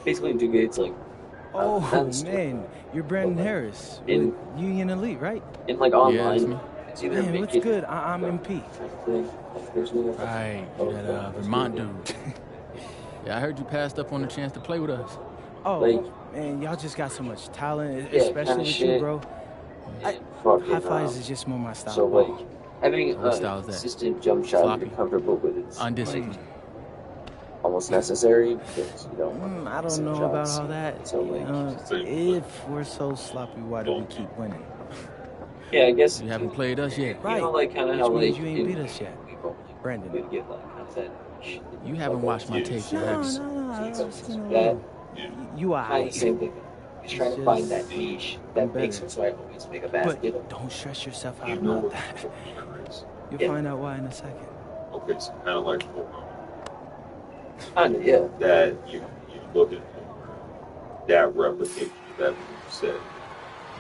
basically in 2K, it's like Oh, not in story man, mode, you're but Brandon like Harris with in Union Elite, right? like Yeah, that's online, me. it's either Man, make what's it good? I'm the MP. type of thing, like personally, like, Right, you oh, that that's Vermont good. dude. Yeah, I heard you passed up on the chance to play with us. Like, Oh, man, y'all just got so much talent, yeah, kind especially of with you, shit, bro. and fucking High Flyers is just more my style so of like ball. having So what a style is that? consistent jump shot Sloppy? you're comfortable with is like Undisciplined? almost necessary because you don't want I don't missing know about shots. all that. So like, If we're so sloppy, why do we keep winning? yeah, I guess You haven't played us yet. Right. you know, like kind of Which how means like you ain't in beat us yet, we've only Brandon. we get like kind of that niche. You haven't watched my tapes yet, have you? No, I've So seen a that little. You kind of are. the same thing. Just trying to find that niche that makes it so I always make a basket. But don't stress yourself out You know about what that. the meter is. You'll Yeah. find out why in a second. Okay, so kind of like Kinda, yeah. that you look at that replication of that you said.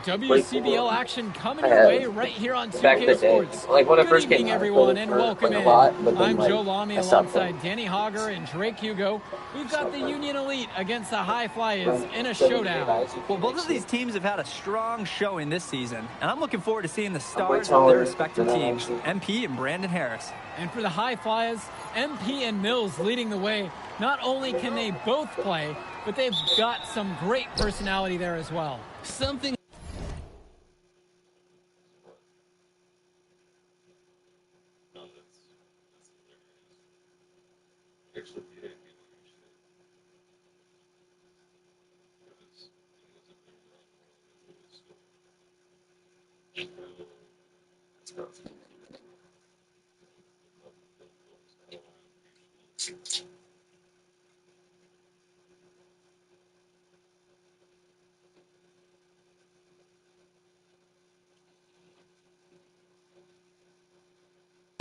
WCBL action coming I your have. way right here on Back in 2K the day, Sports. like when I Good first came evening, out, I everyone, played and for, welcome like, in. a lot, but then, I'm like, Joe Lamy I stopped alongside playing. Danny Hogger and Drake Hugo. We've got the Union Elite against the High Flyers in a So, showdown. Well, both of these teams have had a strong showing this season, and I'm looking forward to seeing the way stars of taller their respective than I teams, actually- MP and Brandon Harris. And for the High Flyers, MP and Mills leading the way. Not only can they both play, but they've got some great personality there as well. Something. Actually, yeah,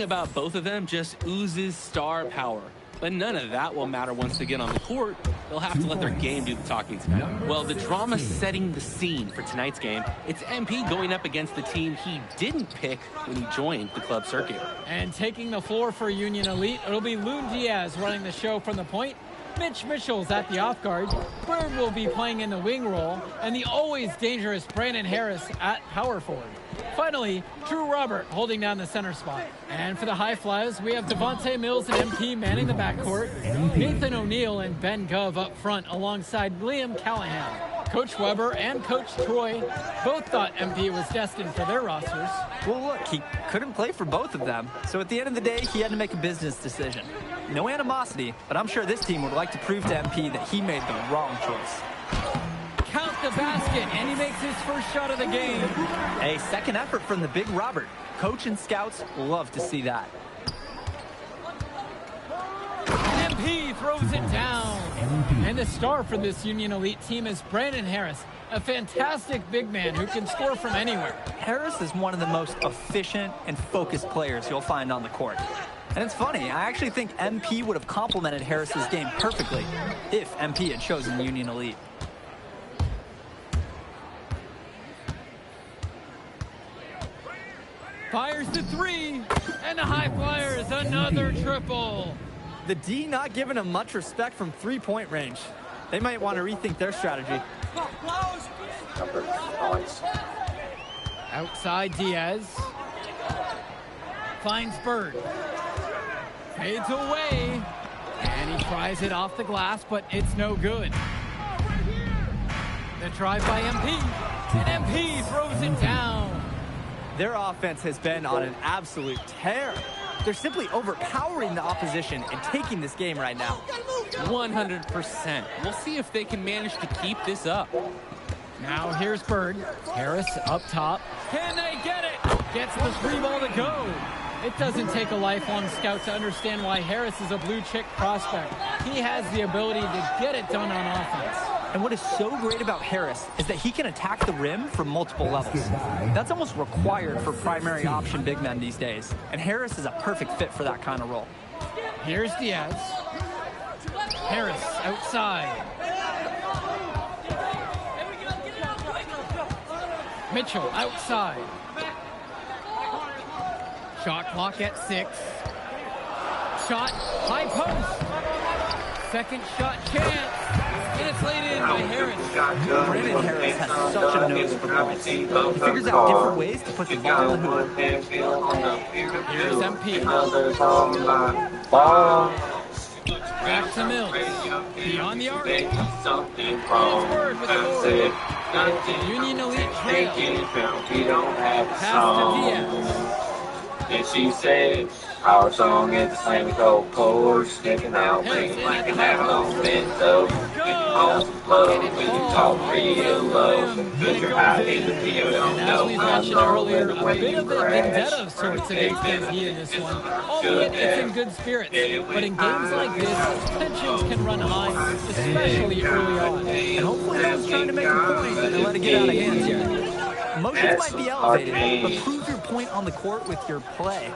About both of them just oozes star power. But none of that will matter once they get on the court. They'll have to let their game do the talking tonight. Well, the drama setting the scene for tonight's game, it's MP going up against the team he didn't pick when he joined the club circuit. And taking the floor for Union Elite, it'll be Loon Diaz running the show from the point. Mitch Mitchell's at the off guard. Bird will be playing in the wing role. And the always dangerous Brandon Harris at power forward. Finally, Drew Robert holding down the center spot. And for the High Flyers, we have Devontae Mills and MP manning the backcourt. Nathan O'Neill and Ben Gov up front alongside Liam Callahan. Coach Weber and Coach Troy both thought MP was destined for their rosters. Well, look, he couldn't play for both of them, so at the end of the day, he had to make a business decision. No animosity, but I'm sure this team would like to prove to MP that he made the wrong choice. Count the basket, and he makes his first shot of the game. A second effort from the big Robert. Coach and scouts love to see that. MP throws it down. And the star for this Union Elite team is Brandon Harris, a fantastic big man who can score from anywhere. Harris is one of the most efficient and focused players you'll find on the court. And it's funny, I actually think MP would have complemented Harris's game perfectly if MP had chosen Union Elite. Fires the three, and the High Flyers another triple. The D not giving him much respect from three-point range. They might want to rethink their strategy. Outside Diaz. Finds Bird. Fades away. And he tries it off the glass, but it's no good. The drive by MP. And MP throws it down. Their offense has been on an absolute tear. They're simply overpowering the opposition and taking this game right now. 100%. We'll see if they can manage to keep this up. Now here's Bird. Harris up top. Can they get it? Gets the three ball to go. It doesn't take a lifelong scout to understand why Harris is a blue chip prospect. He has the ability to get it done on offense. And what is so great about Harris is that he can attack the rim from multiple levels. That's almost required for primary option big men these days. And Harris is a perfect fit for that kind of role. Here's Diaz. Harris outside. Mitchell outside. Shot clock at 6. Shot, high post. Second shot chance. And gets laid in by Harris. Brandon Harris has such a nose for balls. He figures out different ways to put the ball in the hoop. Here's MP. Back to Mills. Beyond the arc. Word with the board. Union Elite trail. Pass to Diaz. And she said, our song is the same cold chords, sticking out, ring like an arrow, bent up, when you talk real low, put your eye in the field, And as we mentioned earlier, a bit of a vendetta of sorts against MP in this one, albeit it's in good spirits. But in games like this, tensions can run high, especially early on. And hopefully no one's trying to make a point and let it get out of hands here. Emotions might be elevated, but prove your point on the court with your play.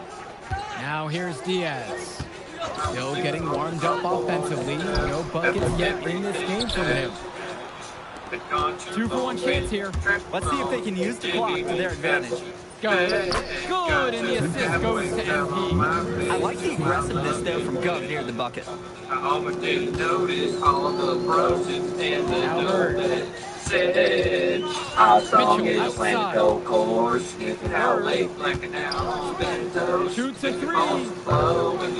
Now here's Diaz. Still getting warmed up offensively. No buckets yet in this game from him. 2-for-1 chance here. Let's see if they can use the clock to their advantage. Good. Good, and the assist goes to MP. I like the aggressiveness there from Gov near the bucket. Now Bird. Our song Mitchell is playing outside. cold chords, sniffing out late, Shoots a three.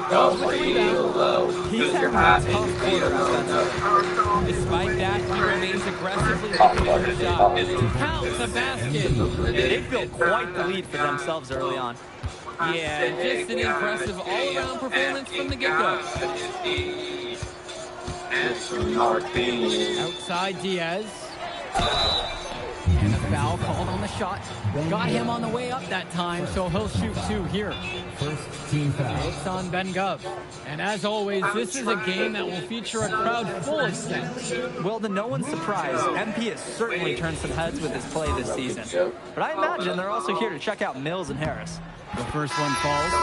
goes real low, He's put your having a eye in tough the quarter field, offensively. Despite that, he remains aggressively looking for a shot. Count the basket. They built quite the lead for themselves early on. Yeah, just an impressive all-around performance from the get-go. Outside Diaz. And a foul called on the shot. Got him on the way up that time, so he'll shoot two here. First team foul. It's on Ben Gov. And as always, this is a game that will feature a crowd full of sense. Well, to no one's surprise, MP has certainly turned some heads with his play this season. But I imagine they're also here to check out Mills and Harris. The first one falls.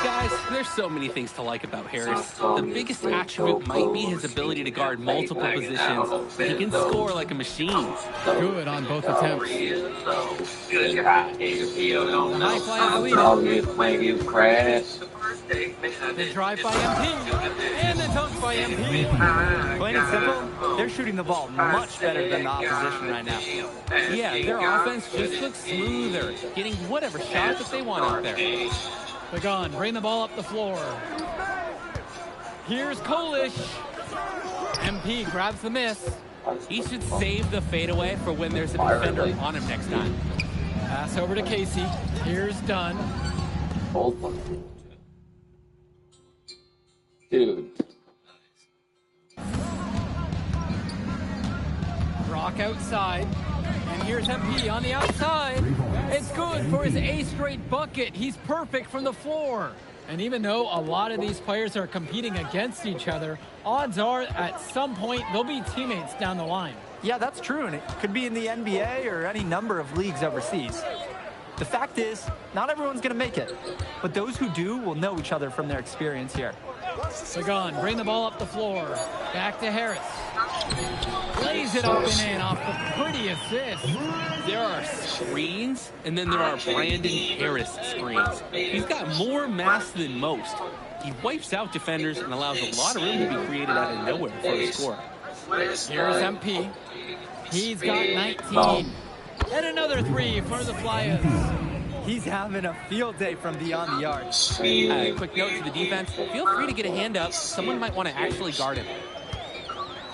Guys, there's so many things to like about Harris. The biggest attribute might be his ability to guard multiple positions. He can score like a machine. Good on both attempts. the High fly is leading. when you crash. The drive by MP. And the dunk by MP. Plain and simple, they're shooting the ball much better than the opposition right now. Yeah, their offense just looks smoother, getting whatever shot that they want out there. Pagan, bring the ball up the floor. Here's Kolish. MP grabs the miss. He should save the fadeaway for when there's a defender on him next time. Pass over to Casey. Here's Dunn. Old one. Dude. Rock outside. And here's MP on the outside. It's good for his eighth straight bucket. He's perfect from the floor. And even though a lot of these players are competing against each other, odds are at some point they'll be teammates down the line. Yeah, that's true, and it could be in the NBA or any number of leagues overseas. The fact is, not everyone's going to make it, but those who do will know each other from their experience here. Pagan, bring the ball up the floor. Back to Harris. Lays it up and in off the pretty assist. There are screens, and then there are Brandon Harris screens. He's got more mass than most. He wipes out defenders and allows a lot of room to be created out of nowhere for a score. Here's MP. He's got 19. And another three for the Flyers. He's having a field day from beyond the arc. Quick note to the defense, feel free to get a hand up. Someone might want to actually guard him.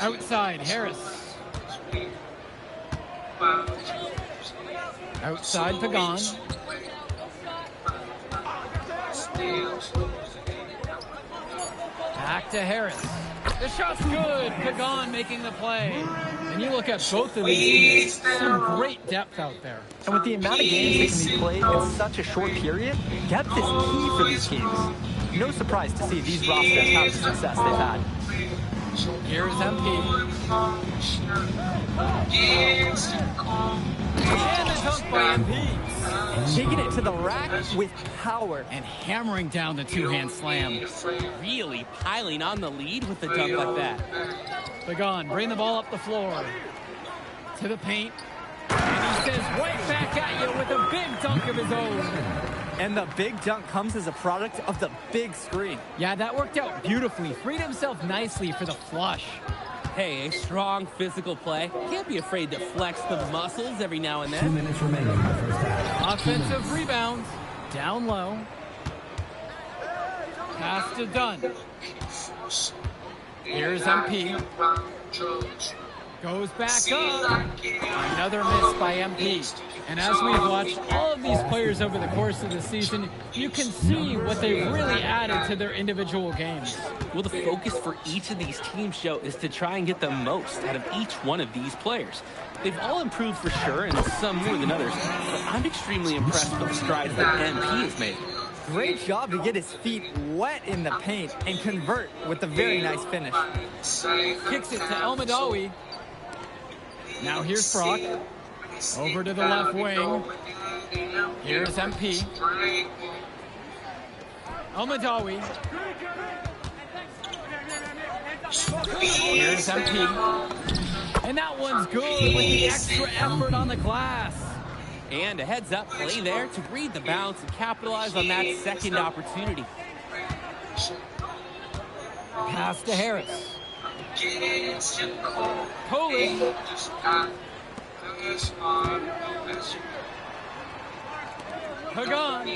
Outside, Harris. Outside, Pagan. Back to Harris. The shot's good. Pagan making the play. And you look at both of these teams, some great depth out there. And with the amount of games that can be played in such a short period, depth is key for these teams. No surprise to see these rosters have the success they've had. Here's MP. And a dunk by MP. Taking it to the rack with power. And hammering down the two-hand slam. Really piling on the lead with a dunk like that. Pagan, bring the ball up the floor. To the paint. And he says right back at you with a big dunk of his own. And the big dunk comes as a product of the big screen. Yeah, that worked out beautifully. Freed himself nicely for the flush. Hey, a strong physical play. Can't be afraid to flex the muscles every now and then. 2 minutes remaining in the first half. Offensive rebound. Down low. Pass to Dunn. Here's MP. Goes back up. Another miss by MP. And as we've watched all of these players over the course of the season, you can see what they've really added to their individual games. Well, the focus for each of these teams show is to try and get the most out of each one of these players. They've all improved for sure, and some more than others. But I'm extremely impressed with the strides that MP has made. Great job to get his feet wet in the paint and convert with a very nice finish. Kicks it to El Madawi. Now here's Brock. Over to the left wing. Here's MP. El Madawi. Here's MP. And that one's good with the extra effort on the glass. And a heads up play there to read the bounce and capitalize on that second opportunity. Pass to Harris. Coley. Hagan.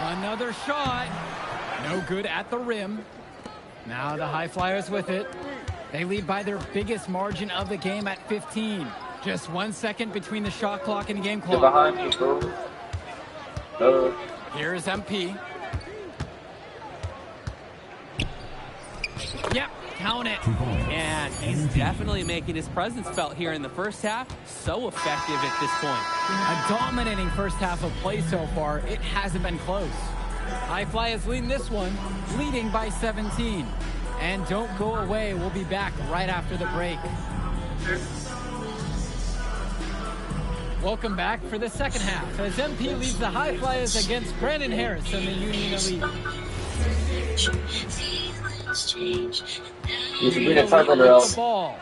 Another shot. No good at the rim. Now the High Flyers with it. They lead by their biggest margin of the game at 15. Just 1 second between the shot clock and game clock. Behind you, bro. Here's MP. Yep, count it. And he's definitely making his presence felt here in the first half. So effective at this point. A dominating first half of play so far. It hasn't been close. High Flyers leading this one, leading by 17. And don't go away. We'll be back right after the break. Welcome back for the second half as MP leads the High Flyers against Brandon Harris and the Union Elite. You should bring a timer out. The ball.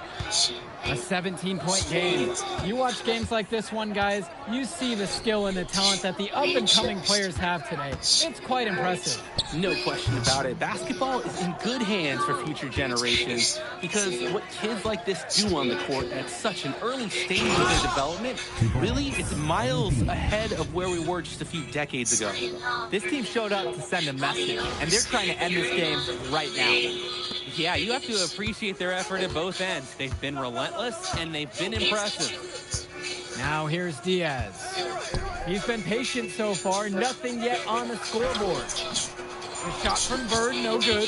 A 17-point game. You watch games like this one, guys, you see the skill and the talent that the up-and-coming players have today. It's quite impressive. No question about it. Basketball is in good hands for future generations because what kids like this do on the court at such an early stage of their development, really, it's miles ahead of where we were just a few decades ago. This team showed up to send a message, and they're trying to end this game right now. Yeah, you have to appreciate their effort at both ends. They've been relentless, and they've been impressive. Now here's Diaz. He's been patient so far, nothing yet on the scoreboard. The shot from Bird, no good.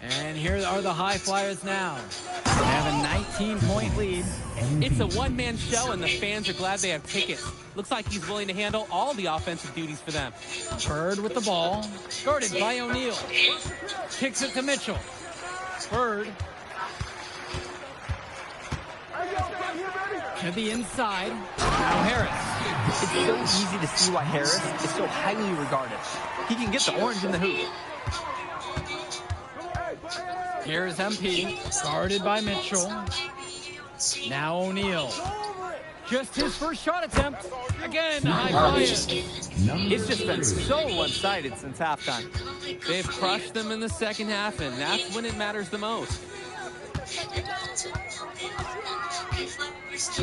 And here are the High Flyers now. They have a 19-point lead. It's a one-man show, and the fans are glad they have tickets. Looks like he's willing to handle all the offensive duties for them. Bird with the ball, guarded by O'Neal. Kicks it to Mitchell. Bird. To the inside. Now Harris. It's so easy to see why Harris is so highly regarded. He can get the orange in the hoop. Here's MP, guarded by Mitchell. Now O'Neal. Just his first shot attempt. Again, High Flyers. It's just been so one-sided since halftime. They've crushed them in the second half, and that's when it matters the most.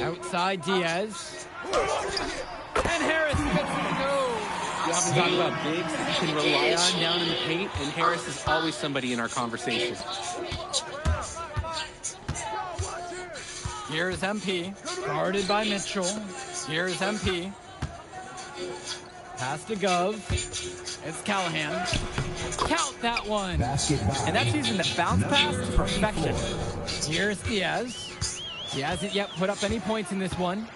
Outside Diaz. And Harris gets to go. We often talk about bigs that you can rely on down in the paint, and Harris is always somebody in our conversation. Here's MP, guarded by Mitchell. Here's MP. Pass to Gov. It's Callahan. Count that one. And that's using the bounce pass to perfection. Here's Diaz. He hasn't yet put up any points in this one.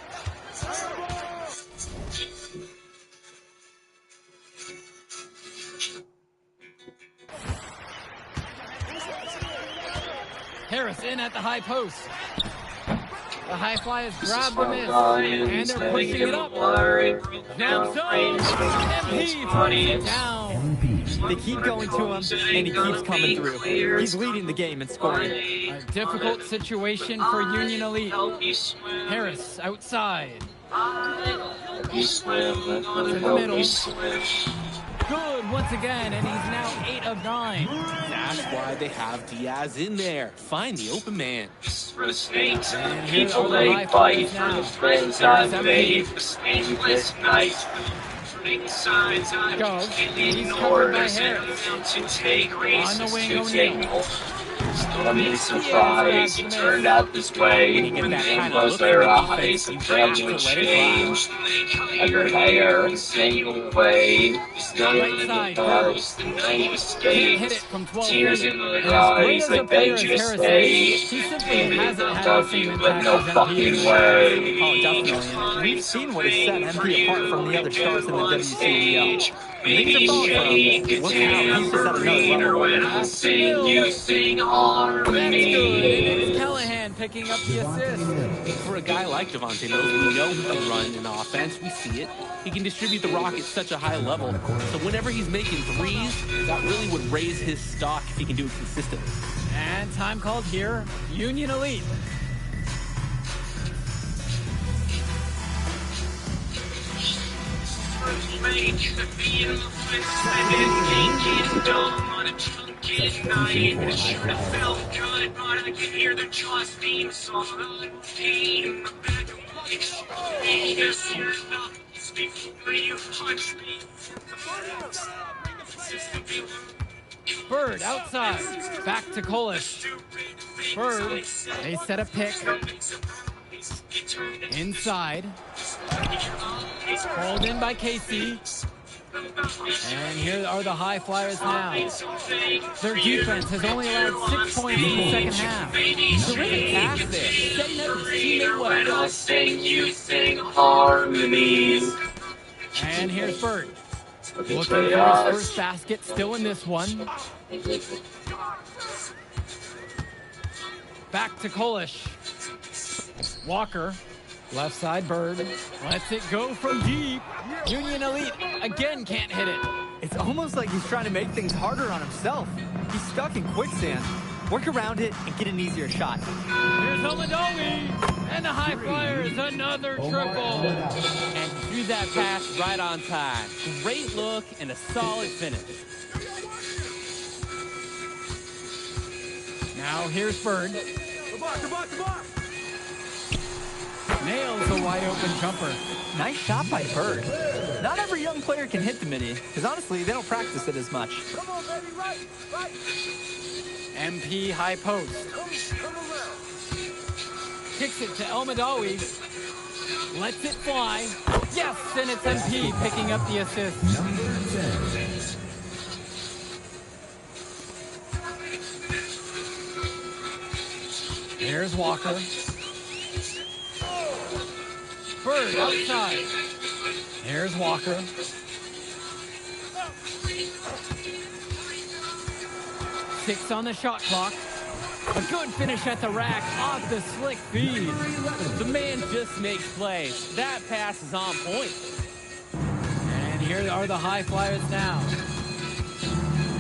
Harris in at the high post. The High Flyers grab the miss, and they're pushing it up. Jump zone, MP puts it down. They keep going to him, and he keeps coming through. He's leading the game in scoring. A difficult situation for Union Elite. Harris outside. To the middle. Good once again, and he's now 8 of 9. That's why they have Diaz in there. Find the open man. For snakes, And here's people all the they high fight. flyers For now. the friends I've made. For sleepless nights. Signs I've Goes. He's ignored. covered by There's Harris. to take races, On the wing, to O'Neal. take more. Stormy surprise, he turned out this way. When the close their eyes, and friends would change. Under hair, a single way. Still in the bars, the night escapes. Tears in their eyes, like they just stay. Maybe they'll love you, but no fucking way. Oh, definitely. And we've seen what has set MP apart from the other stars in the WCBL. Maybe shake it tambourine, or when I sing, you sing harmony. It's Callahan picking up the assist. For a guy like Devontae Mills, we know he can run an offense. We see it. He can distribute the rock at such a high level. So whenever he's making threes, that really would raise his stock if he can do it consistently. And time called here, Union Elite. Bird outside, back to Kolish. Bird, they set a pick. Inside. Pulled in by Casey. And here are the High Flyers now. Their defense has only allowed 6 points in the second half. Terrific pass there. Setting up his teammate When well. I sing, you sing harmonies. And here's Bird. Okay, Looking for his first basket, still in this one. Back to Kolish. Walker, left side Bird, lets it go from deep. Union Elite again can't hit it. It's almost like he's trying to make things harder on himself. He's stuck in quicksand. Work around it and get an easier shot. Here's Omadowi, and the High Flyers, another triple. And he threw that pass right on time. Great look and a solid finish. Now here's Bird. Nails a wide open jumper. Nice shot by Bird. Not every young player can hit the midi, because honestly, they don't practice it as much. MP high post. Kicks it to Elmadawi. Lets it fly. Yes, and it's MP picking up the assist. Here's Walker. Bird outside. Here's Walker. Six on the shot clock. A good finish at the rack off the slick feed. The man just makes plays. That pass is on point. And here are the High Flyers now.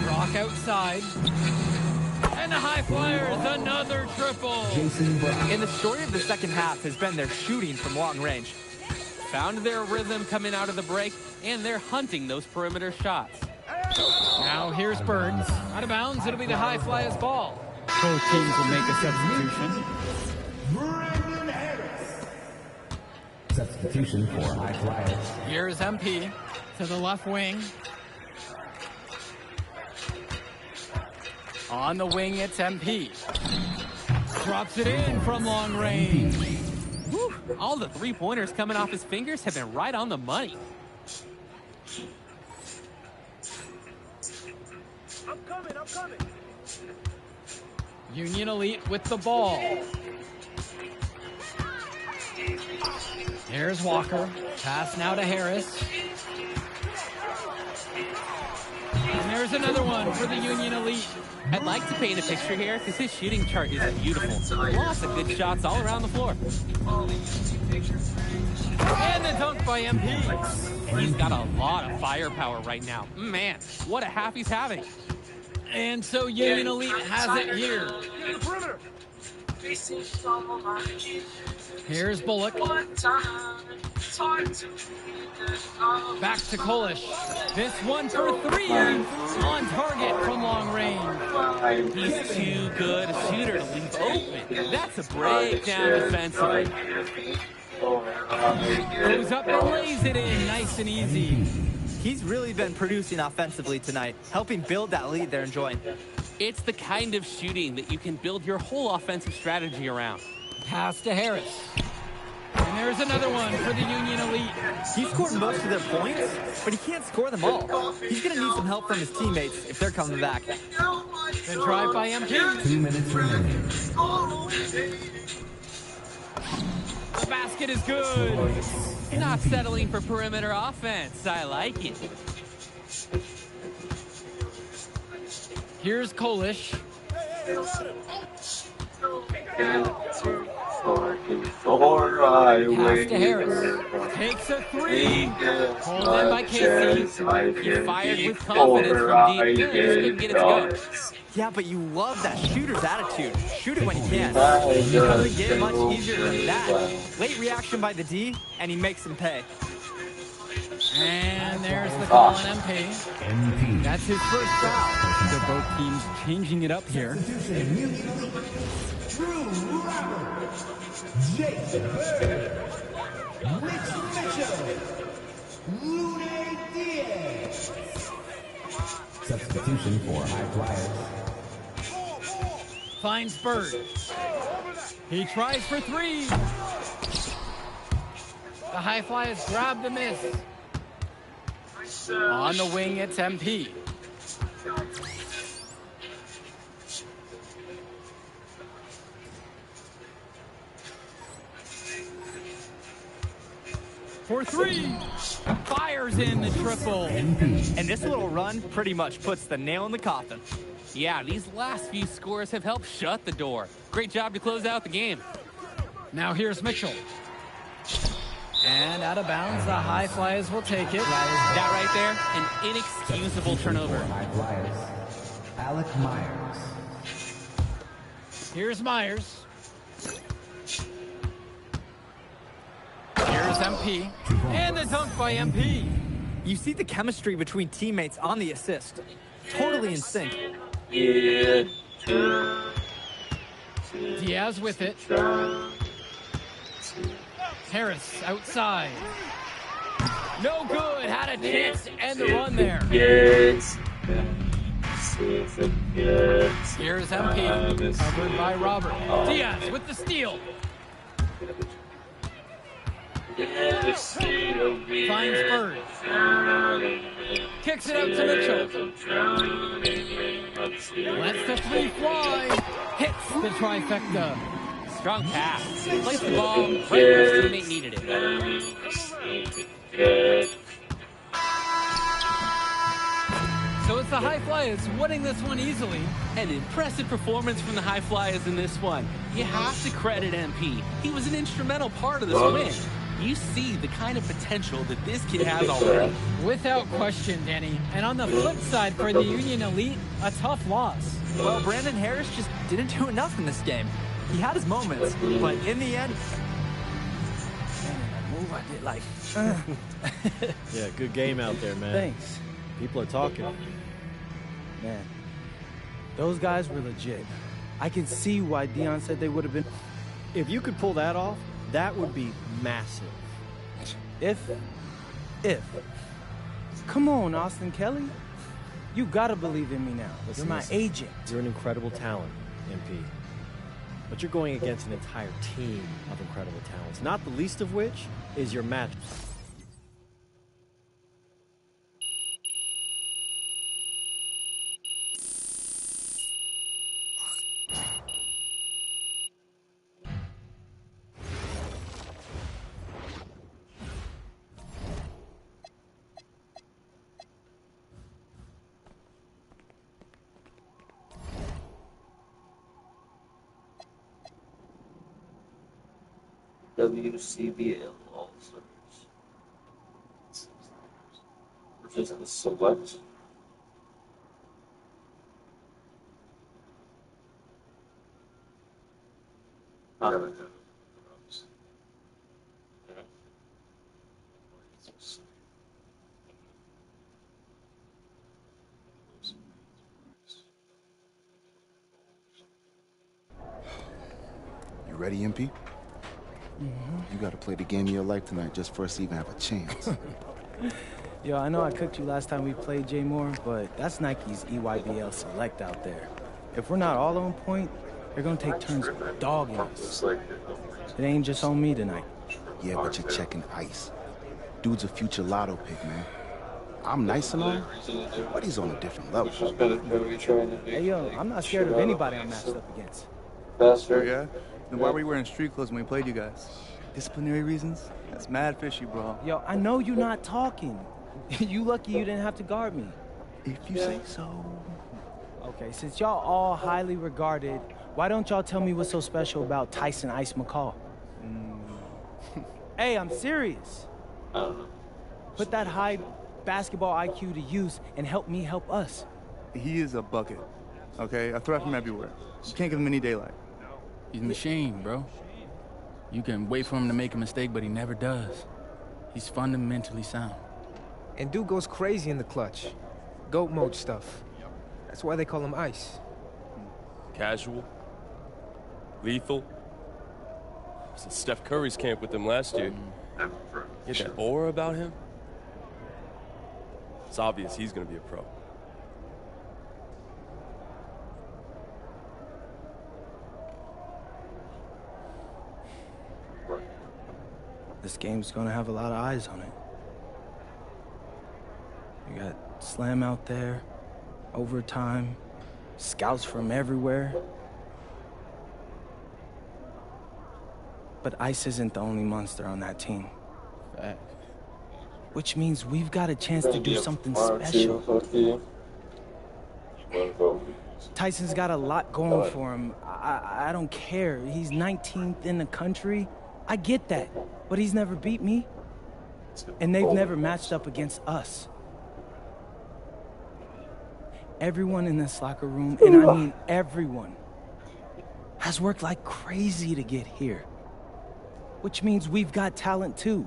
Rock outside. And the High Flyers, another triple. And the story of the second half has been their shooting from long range. Found their rhythm coming out of the break, and they're hunting those perimeter shots. Now here's Burns. Out of bounds, it'll be the High Flyers ball. Both teams will make a substitution. Substitution for High Flyers. Here's MP to the left wing. On the wing, it's MP. Drops it in from long range. Whew. All the three-pointers coming off his fingers have been right on the money. I'm coming. Union Elite with the ball. Here's Walker. Pass now to Harris. And there's another one for the Union Elite. I'd like to paint a picture here because his shooting chart is beautiful. Lots of good shots all around the floor. And the dunk by MP. He's got a lot of firepower right now. Man, what a half he's having. And so Union Elite has it here. Here's Bullock. Back to Kolish. This one for three. On target from long range. He's too good a shooter to leave open. That's a breakdown defensively. Goes up and lays it in. Nice and easy. He's really been producing offensively tonight, helping build that lead they're enjoying. It's the kind of shooting that you can build your whole offensive strategy around. Pass to Harris. And there's another one for the Union Elite. He scored most of their points, but he can't score them all. He's going to need some help from his teammates if they're coming back. The drive by MP. 2 minutes remaining. The basket is good. Not settling for perimeter offense. I like it. Here's Kolish. Pass to Harris. Takes a three. Pulled in by Casey. He fired with confidence from deep. Just couldn't get it to go. Yeah, but you love that shooter's attitude. Shoot it when he can. It doesn't get much easier than that. Late reaction by the D, and he makes him pay. And there's the call on MP. MP. That's his first foul. So both teams changing it up here. Drew Roberts. Jason Bird. Rich Mitchell. Lune Diaz. Substitution for High Flyers. Finds Bird. He tries for three. The High Flyers grab the miss. On the wing, it's MP. For three. Fires in the triple. And this little run pretty much puts the nail in the coffin. Yeah, these last few scores have helped shut the door. Great job to close out the game. Now here's Mitchell. And out of bounds, the High Flyers will take it. That right there, an inexcusable turnover. High Flyers. Alec Myers. Here's Myers. Here's MP. And the dunk by MP. You see the chemistry between teammates on the assist. Totally in sync. Diaz with it. Harris outside. No good. Had a chance to end the run there. Here's MP. Covered by Robert. Diaz with the steal. Finds Bird. Kicks it out to Mitchell. Lets the three fly. Hits the trifecta. Strong pass. Placed the ball right where his teammate needed it. So it's the High Flyers winning this one easily. An impressive performance from the High Flyers in this one. You have to credit MP. He was an instrumental part of this win. You see the kind of potential that this kid has already. Without question, Danny. And on the flip side for the Union Elite, a tough loss. Well, Brandon Harris just didn't do enough in this game. He had his moments, but in the end, Move, I did like. Yeah, good game out there, man. Thanks. People are talking. Man, those guys were legit. I can see why Dion said they would have been. If you could pull that off, that would be massive. If. Come on, Austin Kelly. You gotta believe in me now. Listen, You're my agent. You're an incredible talent, MP. But you're going against an entire team of incredible talents, not the least of which is your match. WCBL All-Stars. Which is the select. You ready, MP? You gotta play the game of your life tonight just for us to even have a chance. Yo, I know I cooked you last time we played, J Moore, but that's Nike's EYBL Select out there. If we're not all on point, they're gonna take turns dogging us. It ain't just on me tonight. Yeah, but you're checking ice. Dude's a future lotto pick, man. I'm nice and all, but he's on a different level. Hey, yo, I'm not scared of anybody I'm matched up against. Oh, yeah? Then why were you wearing street clothes when we played you guys? Disciplinary reasons? That's mad fishy, bro. Yo, I know you're not talking. You lucky you didn't have to guard me. If you say so. Okay, since y'all all highly regarded, why don't y'all tell me what's so special about Tyson Ice McCall? Hey, I'm serious. Put that high basketball IQ to use and help me help us. He is a bucket, okay? A threat from everywhere. You can't give him any daylight. He's a machine, bro. You can wait for him to make a mistake, but he never does. He's fundamentally sound. And dude goes crazy in the clutch. GOAT mode stuff. That's why they call him Ice. Casual. Lethal. I was at Steph Curry's camp with him last year. Get that aura about him? It's obvious he's gonna be a pro. This game's gonna have a lot of eyes on it. You got Slam out there, overtime, scouts from everywhere. But Ice isn't the only monster on that team. Fact. Which means we've got a chance to do something special. Tyson's got a lot going for him. I don't care. He's 19th in the country. I get that. But he's never beat me. And they've never matched up against us. Everyone in this locker room, and I mean everyone, has worked like crazy to get here. Which means we've got talent too.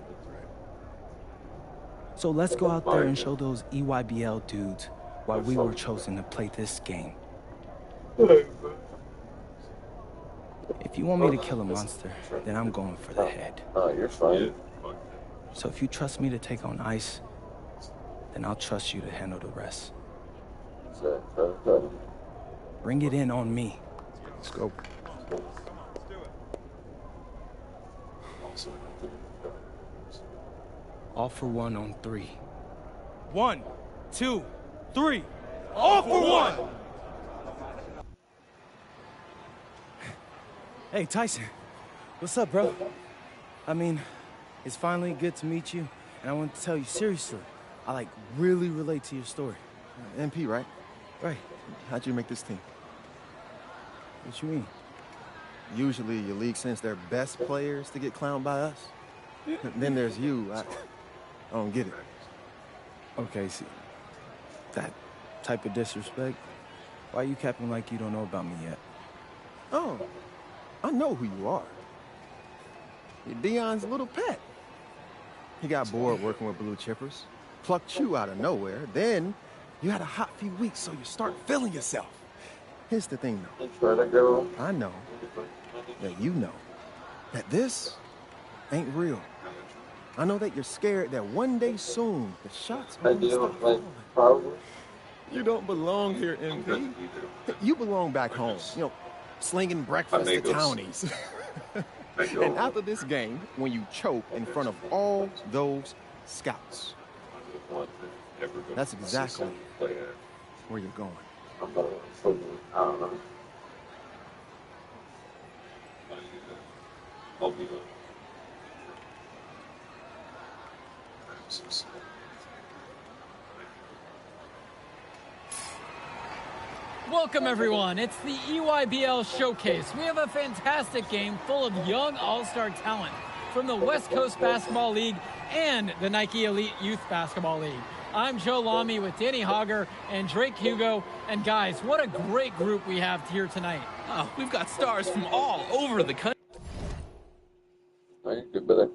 So let's go out there and show those EYBL dudes why we were chosen to play this game. If you want me to kill a monster, then I'm going for the head. You're fine. So if you trust me to take on Ice, then I'll trust you to handle the rest. Bring it in on me. Let's go. All for one on 3. 1, 2, 3. All for one! Hey, Tyson. What's up, bro? I mean, it's finally good to meet you, and I want to tell you seriously, I really relate to your story. MP, right? Right. How'd you make this team? What you mean? Usually your league sends their best players to get clowned by us. Then there's you. I don't get it. Okay, see, that type of disrespect, why you capping like you don't know about me yet? Oh, I know who you are. You're Deion's little pet. He got bored working with blue chippers, plucked you out of nowhere, then you had a hot few weeks, so you start feeling yourself. Here's the thing, though. I know that you know that this ain't real. I know that you're scared that one day soon the shots are gonna start falling. You don't belong here, MP. You belong back home, slinging breakfast to townies. And after this game, when you choke in front of all those scouts, that's exactly where you're going. I don't know. Welcome, everyone. It's the EYBL Showcase. We have a fantastic game full of young all-star talent from the West Coast Basketball League and the Nike Elite Youth Basketball League. I'm Joe Lamy with Danny Hogger and Drake Hugo. And guys, what a great group we have here tonight. Oh, we've got stars from all over the country. you're good, brother.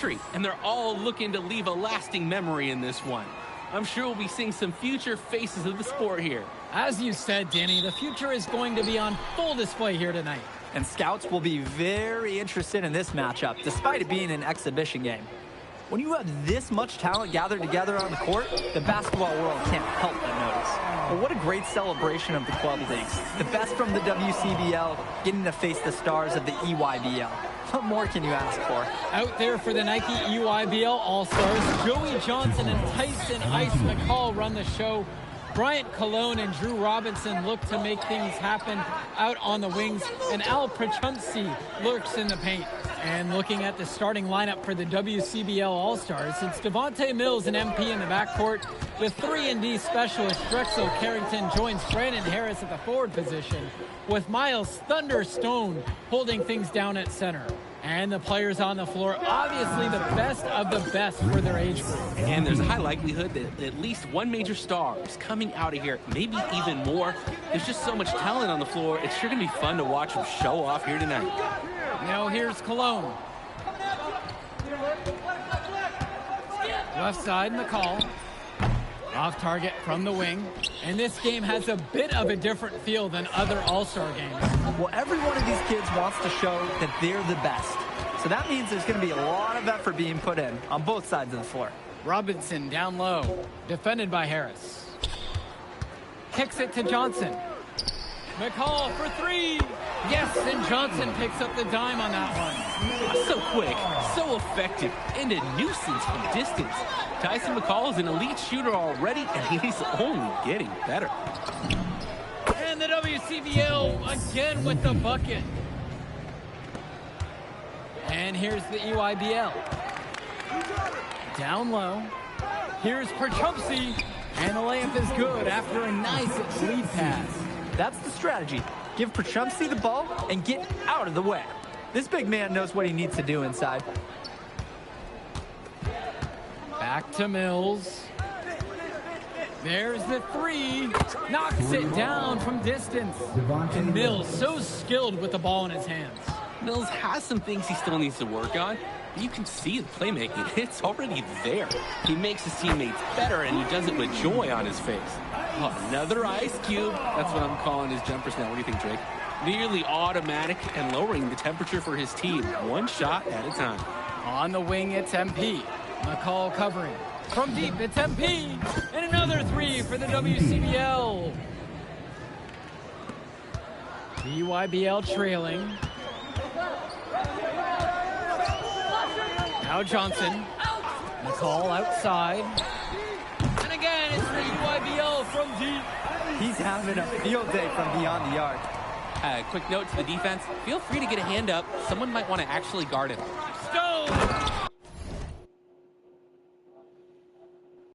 country, and they're all looking to leave a lasting memory in this one. I'm sure we'll be seeing some future faces of the sport here. As you said, Danny, the future is going to be on full display here tonight. And scouts will be very interested in this matchup, despite it being an exhibition game. When you have this much talent gathered together on the court, the basketball world can't help but notice. Well, what a great celebration of the club leagues. The best from the WCBL getting to face the stars of the EYBL. What more can you ask for? Out there for the Nike EYBL All-Stars, Joey Johnson and Tyson Ice McCall run the show. Bryant Cologne and Drew Robinson look to make things happen out on the wings, and Al Prachumsky lurks in the paint. And looking at the starting lineup for the WCBL All-Stars, it's Devontae Mills and MP in the backcourt. The 3-and-D specialist Drexel Carrington joins Brandon Harris at the forward position, with Miles Thunderstone holding things down at center. And the players on the floor, obviously the best of the best for their age group. And there's a high likelihood that at least one major star is coming out of here, maybe even more. There's just so much talent on the floor. It's sure going to be fun to watch them show off here tonight. Now here's Cologne. Left side, McCall. Off target from the wing. And this game has a bit of a different feel than other All-Star games. Well, every one of these kids wants to show that they're the best. So that means there's going to be a lot of effort being put in on both sides of the floor. Robinson down low, defended by Harris. Kicks it to Johnson. McCall for three. Yes, and Johnson picks up the dime on that one. So quick, so effective, and a nuisance from distance. Tyson McCall is an elite shooter already, and he's only getting better. And the WCBL again with the bucket. And here's the EYBL. Down low. Here's Prachumsky, and the layup is good after a nice lead pass. That's the strategy. Give Prachumsky the ball and get out of the way. This big man knows what he needs to do inside. Back to Mills. There's the three. Knocks it down from distance. And Mills so skilled with the ball in his hands. Mills has some things he still needs to work on. You can see the playmaking. It's already there. He makes his teammates better, and he does it with joy on his face. Oh, another ice cube. That's what I'm calling his jumpers now. What do you think, Drake? Nearly automatic and lowering the temperature for his team, one shot at a time. On the wing, it's MP. McCall covering. From deep, it's MP. And another three for the WCBL. The EYBL trailing. Now Johnson. McCall outside. And again, it's the EYBL from deep. He's having a field day from beyond the arc. Quick note to the defense. Feel free to get a hand up. Someone might want to actually guard him. Stone!